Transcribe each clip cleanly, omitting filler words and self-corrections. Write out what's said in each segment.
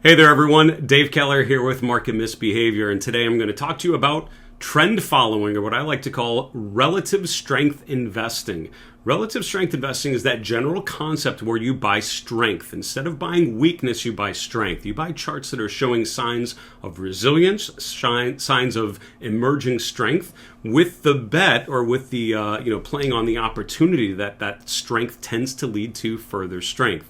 Hey there everyone, Dave Keller here with Market Misbehavior, and today I'm going to talk to you about trend following, or what I like to call relative strength investing. Relative strength investing is that general concept where you buy strength. Instead of buying weakness, you buy strength. You buy charts that are showing signs of resilience, signs of emerging strength, with the bet or with the playing on the opportunity that strength tends to lead to further strength.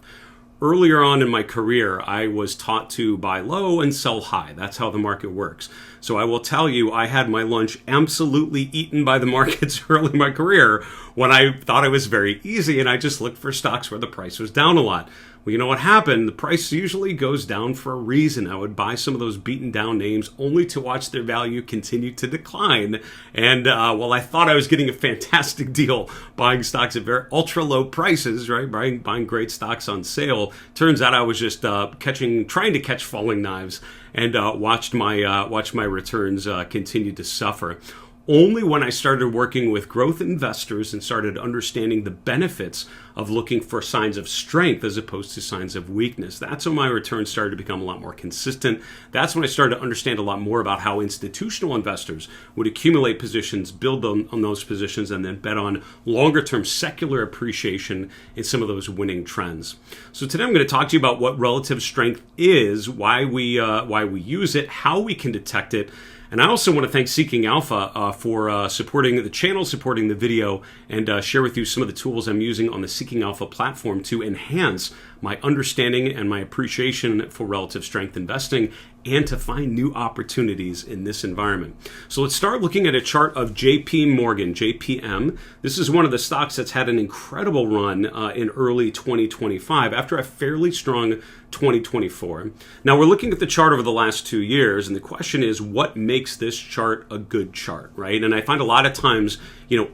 Earlier on in my career, I was taught to buy low and sell high. That's how the market works. So I will tell you, I had my lunch absolutely eaten by the markets early in my career when I thought it was very easy and I just looked for stocks where the price was down a lot. Well, you know what happened? The price usually goes down for a reason. I would buy some of those beaten down names only to watch their value continue to decline. And while I thought I was getting a fantastic deal buying stocks at very ultra low prices, right? Buying great stocks on sale, turns out I was just trying to catch falling knives, and watched my returns continue to suffer. Only when I started working with growth investors and started understanding the benefits of looking for signs of strength as opposed to signs of weakness. That's when my returns started to become a lot more consistent. That's when I started to understand a lot more about how institutional investors would accumulate positions, build on those positions, and then bet on longer-term secular appreciation in some of those winning trends. So today I'm going to talk to you about what relative strength is, why we use it, how we can detect it. And I also want to thank Seeking Alpha for supporting the channel, supporting the video, and share with you some of the tools I'm using on the Seeking Alpha platform to enhance my understanding and my appreciation for relative strength investing and to find new opportunities in this environment. So let's start looking at a chart of JP Morgan, JPM. This is one of the stocks that's had an incredible run in early 2025 after a fairly strong 2024. Now we're looking at the chart over the last 2 years, and the question is, what makes this chart a good chart, right? And I find a lot of times,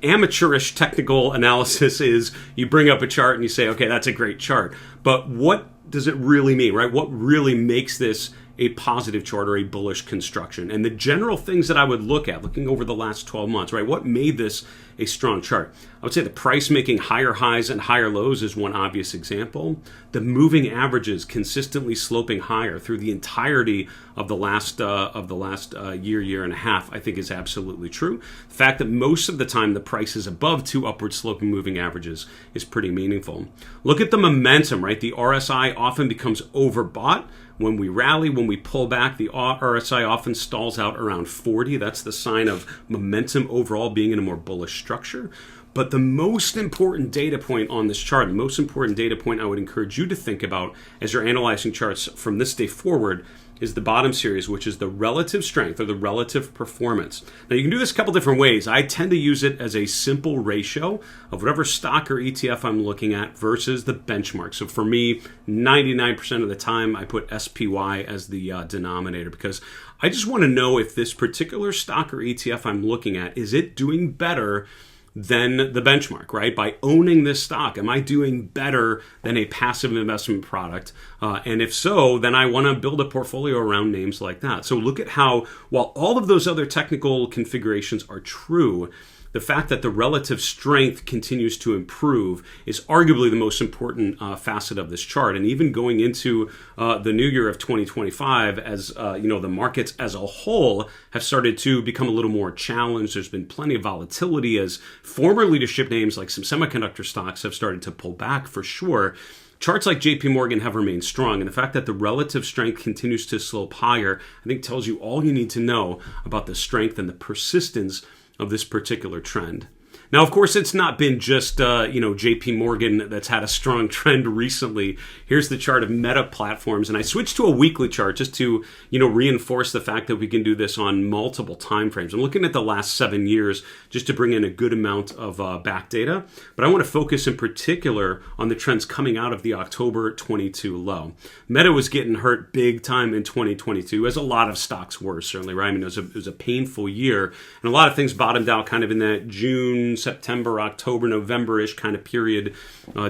amateurish technical analysis is you bring up a chart and you say, okay, that's a great chart. But what does it really mean, right? What really makes this a positive chart or a bullish construction? And the general things that I would look at, looking over the last 12 months, right? What made this a strong chart? I would say the price making higher highs and higher lows is one obvious example. The moving averages consistently sloping higher through the entirety of the last year and a half, I think is absolutely true. The fact that most of the time the price is above two upward sloping moving averages is pretty meaningful. Look at the momentum, right? The RSI often becomes overbought. When we rally, when we pull back, the RSI often stalls out around 40. That's the sign of momentum overall being in a more bullish structure. But the most important data point on this chart, the most important data point I would encourage you to think about as you're analyzing charts from this day forward, is the bottom series, which is the relative strength or the relative performance. Now you can do this a couple different ways. I tend to use it as a simple ratio of whatever stock or ETF I'm looking at versus the benchmark. So for me, 99% of the time I put SPY as the denominator, because I just want to know if this particular stock or ETF I'm looking at, is it doing better than the benchmark, right? By owning this stock, am I doing better than a passive investment product? And if so, then I want to build a portfolio around names like that. So look at how, while all of those other technical configurations are true, the fact that the relative strength continues to improve is arguably the most important facet of this chart. And even going into the new year of 2025, as the markets as a whole have started to become a little more challenged. There's been plenty of volatility as former leadership names like some semiconductor stocks have started to pull back for sure. Charts like JP Morgan have remained strong, and the fact that the relative strength continues to slope higher, I think tells you all you need to know about the strength and the persistence of this particular trend. Now, of course, it's not been just JP Morgan that's had a strong trend recently. Here's the chart of Meta Platforms, and I switched to a weekly chart just to reinforce the fact that we can do this on multiple time frames. I'm looking at the last 7 years just to bring in a good amount of back data, but I want to focus in particular on the trends coming out of the October 22 low. Meta was getting hurt big time in 2022, as a lot of stocks were, certainly, right? I mean, it was a painful year, and a lot of things bottomed out kind of in that June, September, October, November-ish kind of period,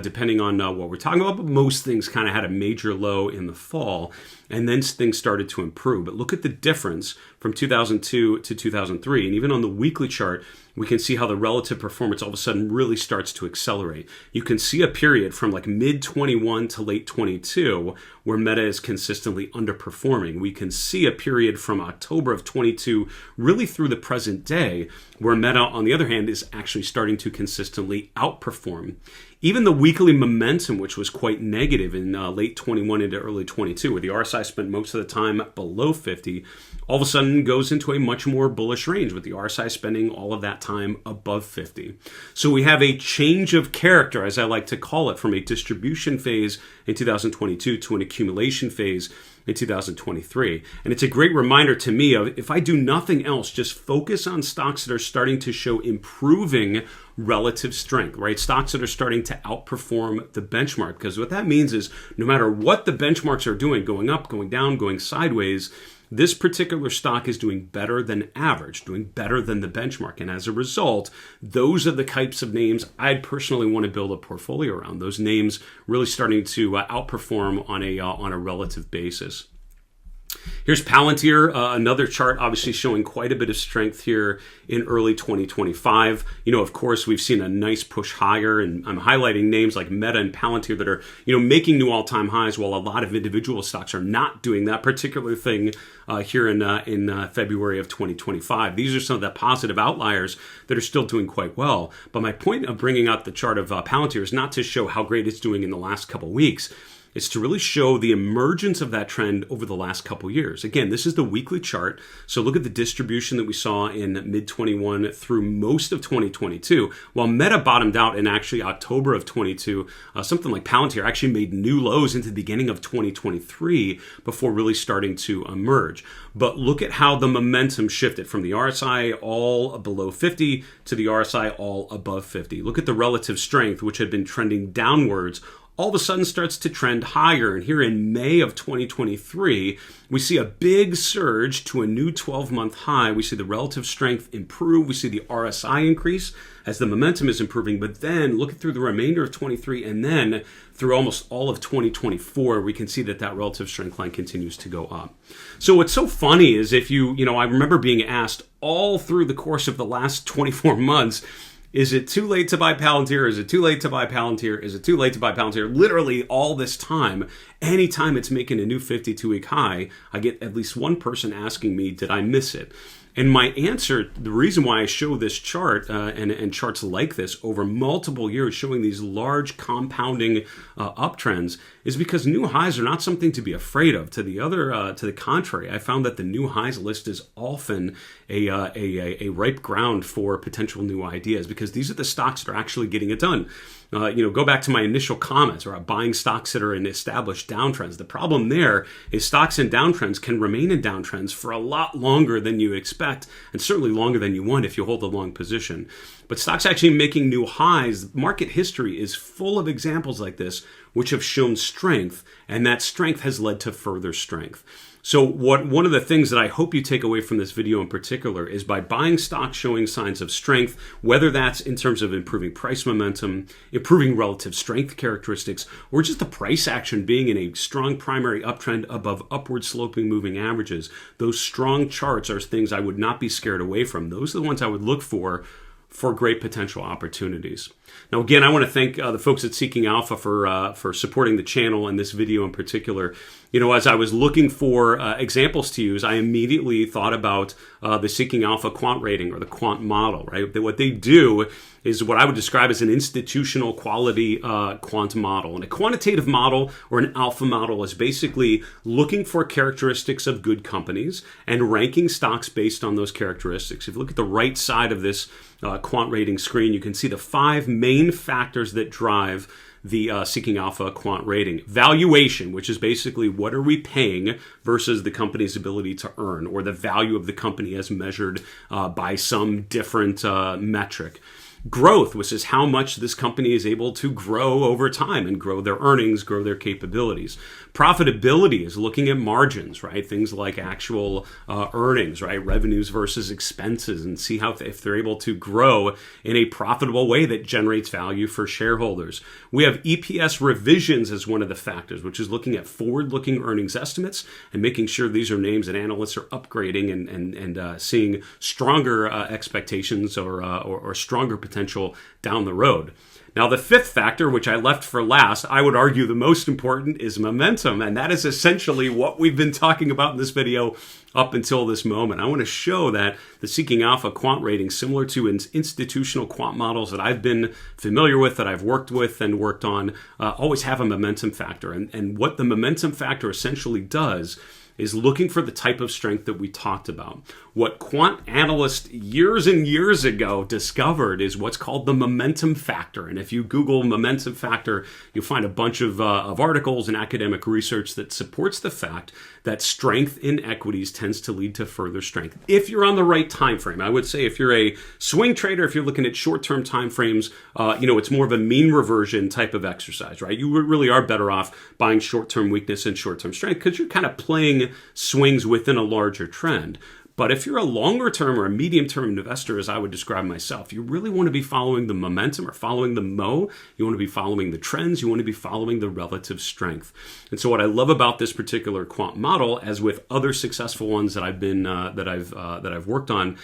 depending on what we're talking about. But most things kind of had a major low in the fall, and then things started to improve. But look at the difference from 2002 to 2003. And even on the weekly chart, we can see how the relative performance all of a sudden really starts to accelerate. You can see a period from like mid 21 to late 22 where Meta is consistently underperforming. We can see a period from October of 22 really through the present day where Meta, on the other hand, is actually starting to consistently outperform. Even the weekly momentum, which was quite negative in late 21 into early 22, where the RSI spent most of the time below 50, all of a sudden goes into a much more bullish range, with the RSI spending all of that time above 50. So we have a change of character, as I like to call it, from a distribution phase in 2022 to an accumulation phase in 2023. And it's a great reminder to me of, if I do nothing else, just focus on stocks that are starting to show improving relative strength, right? Stocks that are starting to outperform the benchmark. Because what that means is no matter what the benchmarks are doing, going up, going down, going sideways, this particular stock is doing better than average, doing better than the benchmark. And as a result, those are the types of names I'd personally want to build a portfolio around. Those names really starting to outperform on a relative basis. Here's Palantir, another chart obviously showing quite a bit of strength here in early 2025. Of course, we've seen a nice push higher, and I'm highlighting names like Meta and Palantir that are, making new all-time highs, while a lot of individual stocks are not doing that particular thing here in February of 2025. These are some of the positive outliers that are still doing quite well. But my point of bringing out the chart of Palantir is not to show how great it's doing in the last couple weeks. It's to really show the emergence of that trend over the last couple years. Again, this is the weekly chart. So look at the distribution that we saw in mid-21 through most of 2022. While Meta bottomed out in actually October of 22, something like Palantir actually made new lows into the beginning of 2023 before really starting to emerge. But look at how the momentum shifted from the RSI all below 50 to the RSI all above 50. Look at the relative strength, which had been trending downwards, all of a sudden starts to trend higher. And here in May of 2023, we see a big surge to a new 12-month high. We see the relative strength improve. We see the RSI increase as the momentum is improving. But then look through the remainder of 23 and then through almost all of 2024, we can see that relative strength line continues to go up. So what's so funny is I remember being asked all through the course of the last 24 months, is it too late to buy Palantir? Is it too late to buy Palantir? Is it too late to buy Palantir? Literally all this time, anytime it's making a new 52-week high, I get at least one person asking me, did I miss it? And my answer, the reason why I show this chart and charts like this over multiple years showing these large compounding uptrends is because new highs are not something to be afraid of. To the contrary, I found that the new highs list is often a ripe ground for potential new ideas, because these are the stocks that are actually getting it done. Go back to my initial comments about buying stocks that are in established downtrends. The problem there is stocks in downtrends can remain in downtrends for a lot longer than you expect, and certainly longer than you want if you hold a long position. But stocks actually making new highs, market history is full of examples like this, which have shown strength, and that strength has led to further strength. So one of the things that I hope you take away from this video in particular is, by buying stocks showing signs of strength, whether that's in terms of improving price momentum, improving relative strength characteristics, or just the price action being in a strong primary uptrend above upward sloping moving averages, those strong charts are things I would not be scared away from. Those are the ones I would look for great potential opportunities. Now, again, I want to thank the folks at Seeking Alpha for supporting the channel and this video in particular. As I was looking for examples to use, I immediately thought about the Seeking Alpha quant rating, or the quant model, right? What they do is what I would describe as an institutional quality quant model. And a quantitative model, or an alpha model, is basically looking for characteristics of good companies and ranking stocks based on those characteristics. If you look at the right side of this quant rating screen, you can see the 5 main factors that drive the Seeking Alpha quant rating. Valuation, which is basically what are we paying versus the company's ability to earn, or the value of the company as measured by some different metric. Growth, which is how much this company is able to grow over time and grow their earnings, grow their capabilities. Profitability is looking at margins, right? Things like actual earnings, right? Revenues versus expenses, and see how if they're able to grow in a profitable way that generates value for shareholders. We have EPS revisions as one of the factors, which is looking at forward-looking earnings estimates and making sure these are names that analysts are upgrading and seeing stronger expectations or stronger potential down the road. Now, the fifth factor, which I left for last, I would argue the most important, is momentum. And that is essentially what we've been talking about in this video up until this moment. I want to show that the Seeking Alpha quant rating, similar to institutional quant models that I've been familiar with, that I've worked with and worked on, always have a momentum factor. And what the momentum factor essentially does is looking for the type of strength that we talked about. What quant analysts years and years ago discovered is what's called the momentum factor. And if you Google momentum factor, you'll find a bunch of articles and academic research that supports the fact that strength in equities tends to lead to further strength if you're on the right time frame. I would say if you're a swing trader, if you're looking at short-term time frames, it's more of a mean reversion type of exercise, right? You really are better off buying short-term weakness and short-term strength because you're kind of playing swings within a larger trend. But if you're a longer term or a medium term investor, as I would describe myself, you really want to be following the momentum or following the mo. You want to be following the trends. You want to be following the relative strength. And so what I love about this particular quant model, as with other successful ones that I've worked on,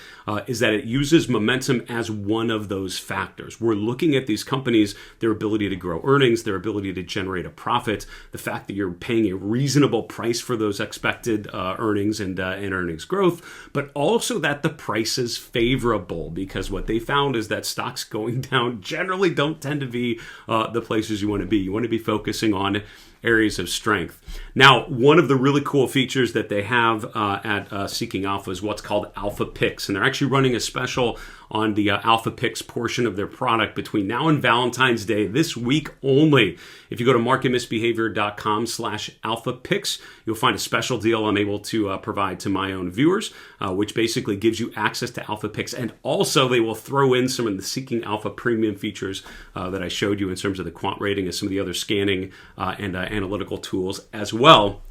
is that it uses momentum as one of those factors. We're looking at these companies, their ability to grow earnings, their ability to generate a profit, the fact that you're paying a reasonable price for those expected earnings and earnings growth, but also that the price is favorable, because what they found is that stocks going down generally don't tend to be the places you want to be. You want to be focusing on areas of strength. Now, one of the really cool features that they have at Seeking Alpha is what's called Alpha Picks, and they're actually running a special on the Alpha Picks portion of their product between now and Valentine's Day, this week only. If you go to marketmisbehavior.com/Alpha Picks, you'll find a special deal I'm able to provide to my own viewers, which basically gives you access to Alpha Picks, and also they will throw in some of the Seeking Alpha premium features that I showed you in terms of the quant rating and some of the other scanning and analytical tools as well,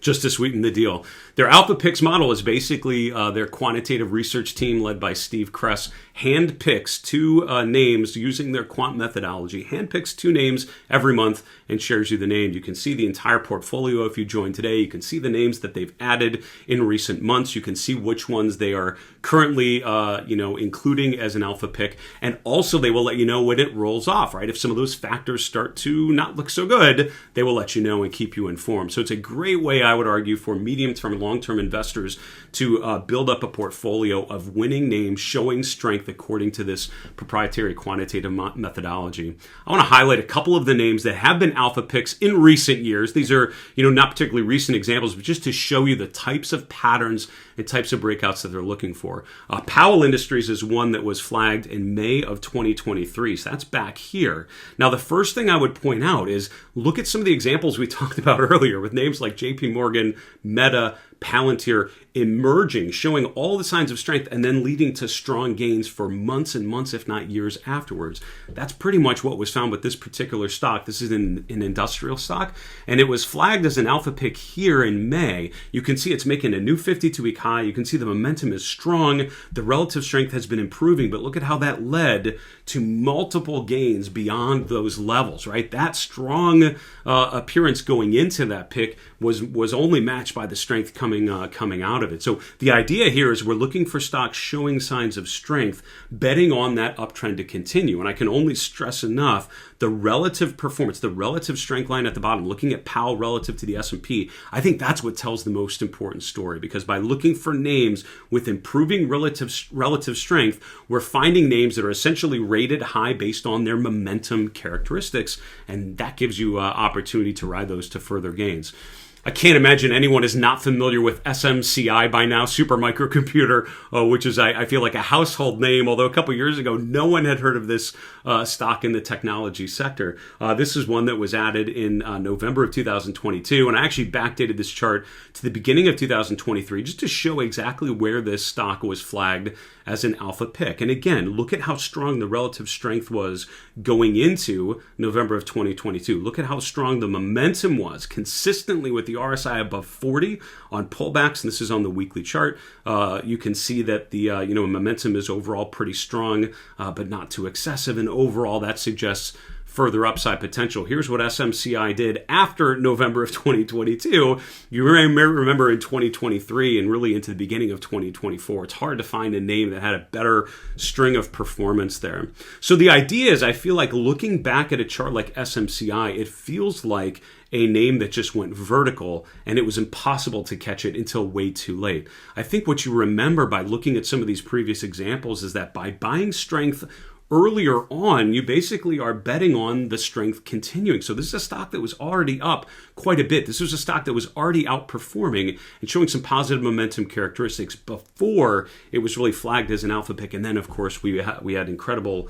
just to sweeten the deal. Their Alpha Picks model is basically their quantitative research team led by Steve Kress handpicks two names using their quant methodology, handpicks two names every month and shares you the name. You can see the entire portfolio if you join today. You can see the names that they've added in recent months. You can see which ones they are currently including as an alpha pick. And also they will let you know when it rolls off, right? If some of those factors start to not look so good, they will let you know and keep you informed. So it's a great way, I would argue, for medium-term and long-term investors to build up a portfolio of winning names showing strength according to this proprietary quantitative methodology. I want to highlight a couple of the names that have been alpha picks in recent years. These are, not particularly recent examples, but just to show you the types of patterns and types of breakouts that they're looking for. Powell Industries is one that was flagged in May of 2023, so that's back here. Now, the first thing I would point out is look at some of the examples we talked about earlier with names like JP Morgan, Meta, Palantir emerging, showing all the signs of strength and then leading to strong gains for months and months, if not years afterwards. That's pretty much what was found with this particular stock. This is an industrial stock, and it was flagged as an alpha pick here in May. You can see it's making a new 52-week high. You can see the momentum is strong. The relative strength has been improving, but look at how that led to multiple gains beyond those levels, right? That strong appearance going into that pick was only matched by the strength coming out of it. So the idea here is we're looking for stocks showing signs of strength, betting on that uptrend to continue. And I can only stress enough the relative performance, the relative strength line at the bottom, looking at Powell relative to the S&P, I think that's what tells the most important story, because by looking for names with improving relative strength, we're finding names that are essentially rated high based on their momentum characteristics, and that gives you opportunity to ride those to further gains. I can't imagine anyone is not familiar with SMCI by now, Super Microcomputer, which is, I feel like, a household name, although a couple years ago, no one had heard of this stock in the technology sector. This is one that was added in November of 2022, and I actually backdated this chart to the beginning of 2023 just to show exactly where this stock was flagged as an alpha pick. And again, look at how strong the relative strength was going into November of 2022. Look at how strong the momentum was consistently with the RSI above 40 on pullbacks. And this is on the weekly chart. You can see that the momentum is overall pretty strong, but not too excessive. And overall, that suggests further upside potential. Here's what SMCI did after November of 2022. You remember in 2023 and really into the beginning of 2024, it's hard to find a name that had a better string of performance there. So the idea is, I feel like looking back at a chart like SMCI, it feels like a name that just went vertical and it was impossible to catch it until way too late. I think what you remember by looking at some of these previous examples is that by buying strength earlier on, you basically are betting on the strength continuing. So this is a stock that was already up quite a bit. This was a stock that was already outperforming and showing some positive momentum characteristics before it was really flagged as an alpha pick. And then, of course, we had incredible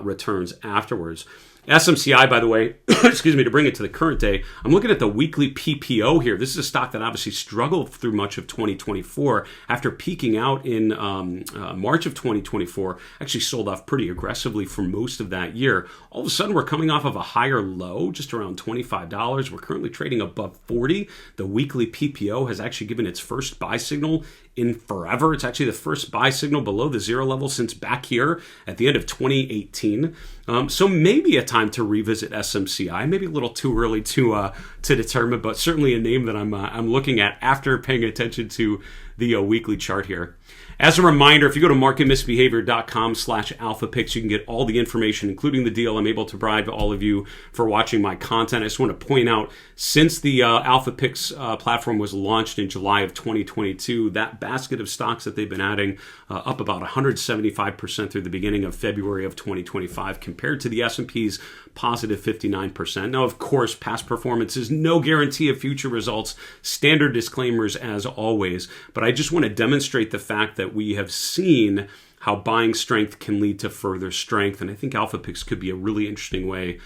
returns afterwards. SMCI, by the way, excuse me, to bring it to the current day, I'm looking at the weekly PPO here. This is a stock that obviously struggled through much of 2024 after peaking out in March of 2024, actually sold off pretty aggressively for most of that year. All of a sudden, we're coming off of a higher low, just around $25. We're currently trading above 40. The weekly PPO has actually given its first buy signal in forever. It's actually the first buy signal below the zero level since back here at the end of 2018. So maybe a time to revisit SMCI. Maybe a little too early to determine, but certainly a name that I'm looking at after paying attention to the weekly chart here. As a reminder, if you go to marketmisbehavior.com/alpha picks, you can get all the information, including the deal I'm able to provide to all of you for watching my content. I just want to point out, since the Alpha Picks platform was launched in July of 2022, that basket of stocks that they've been adding up about 175% through the beginning of February of 2025 compared to the S&P's positive 59%. Now, of course, past performance is no guarantee of future results. Standard disclaimers as always, but I just want to demonstrate the fact that we have seen how buying strength can lead to further strength. And I think Alpha Picks could be a really interesting way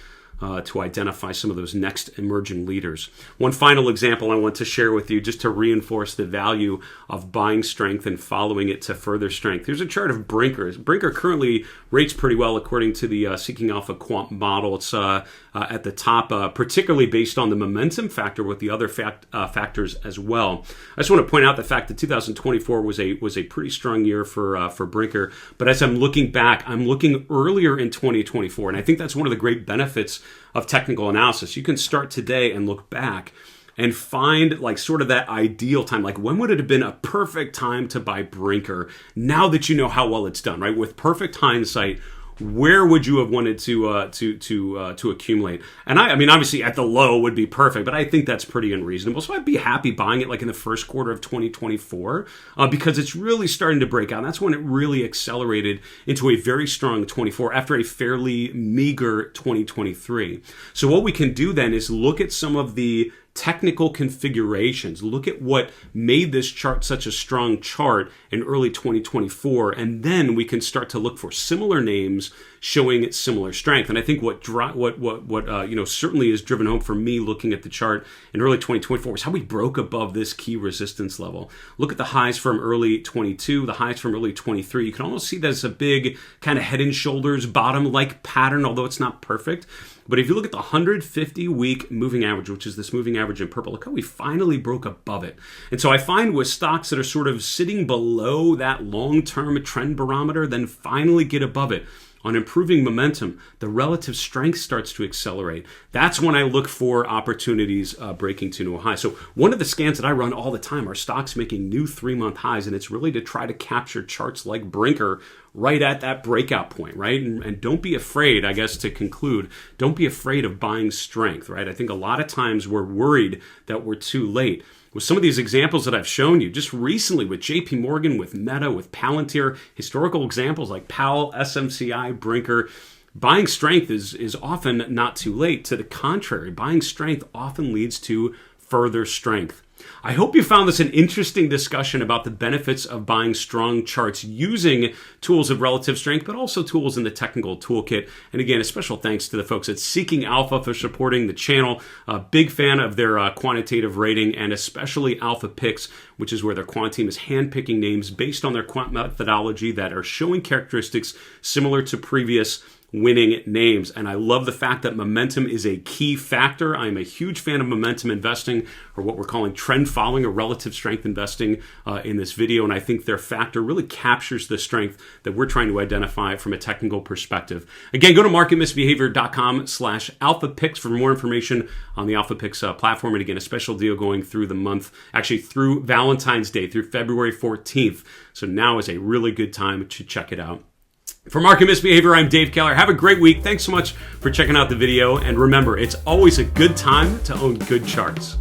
to identify some of those next emerging leaders. One final example I want to share with you just to reinforce the value of buying strength and following it to further strength. Here's a chart of Brinker. Brinker currently rates pretty well according to the Seeking Alpha Quant model. It's at the top, particularly based on the momentum factor with the other factors as well. I just want to point out the fact that 2024 was a pretty strong year for Brinker. But as I'm looking back, I'm looking earlier in 2024, and I think that's one of the great benefits of technical analysis. You can start today and look back and find like sort of that ideal time. Like, when would it have been a perfect time to buy Brinker now that you know how well it's done, right? With perfect hindsight, where would you have wanted to accumulate? And I mean, obviously at the low would be perfect, but I think that's pretty unreasonable. So I'd be happy buying it like in the first quarter of 2024 because it's really starting to break out. And that's when it really accelerated into a very strong 24 after a fairly meager 2023. So what we can do then is look at some of the technical configurations. Look at what made this chart such a strong chart in early 2024, and then we can start to look for similar names showing similar strength. And I think what certainly is driven home for me looking at the chart in early 2024 is how we broke above this key resistance level. Look at the highs from early 22, the highs from early 23. You can almost see that as a big kind of head and shoulders bottom-like pattern, although it's not perfect. But if you look at the 150-week moving average, which is this moving average in purple, look how we finally broke above it. And so I find with stocks that are sort of sitting below that long-term trend barometer, then finally get above it, on improving momentum, the relative strength starts to accelerate. That's when I look for opportunities breaking to new highs. So one of the scans that I run all the time are stocks making new 3-month highs, and it's really to try to capture charts like Brinker right at that breakout point, right? And don't be afraid, I guess, to conclude, don't be afraid of buying strength, right? I think a lot of times we're worried that we're too late. With some of these examples that I've shown you just recently with JP Morgan, with Meta, with Palantir, historical examples like Powell, SMCI, Brinker, buying strength is often not too late. To the contrary, buying strength often leads to further strength. I hope you found this an interesting discussion about the benefits of buying strong charts using tools of relative strength, but also tools in the technical toolkit. And again, a special thanks to the folks at Seeking Alpha for supporting the channel. A big fan of their quantitative rating, and especially Alpha Picks, which is where their quant team is handpicking names based on their quant methodology that are showing characteristics similar to previous winning names. And I love the fact that momentum is a key factor. I'm a huge fan of momentum investing, or what we're calling trend following or relative strength investing in this video. And I think their factor really captures the strength that we're trying to identify from a technical perspective. Again, go to marketmisbehavior.com/alpha picks for more information on the Alpha Picks platform. And again, a special deal going through the month, actually through Valentine's Day, through February 14th. So now is a really good time to check it out. For Market Misbehavior, I'm Dave Keller. Have a great week. Thanks so much for checking out the video. And remember, it's always a good time to own good charts.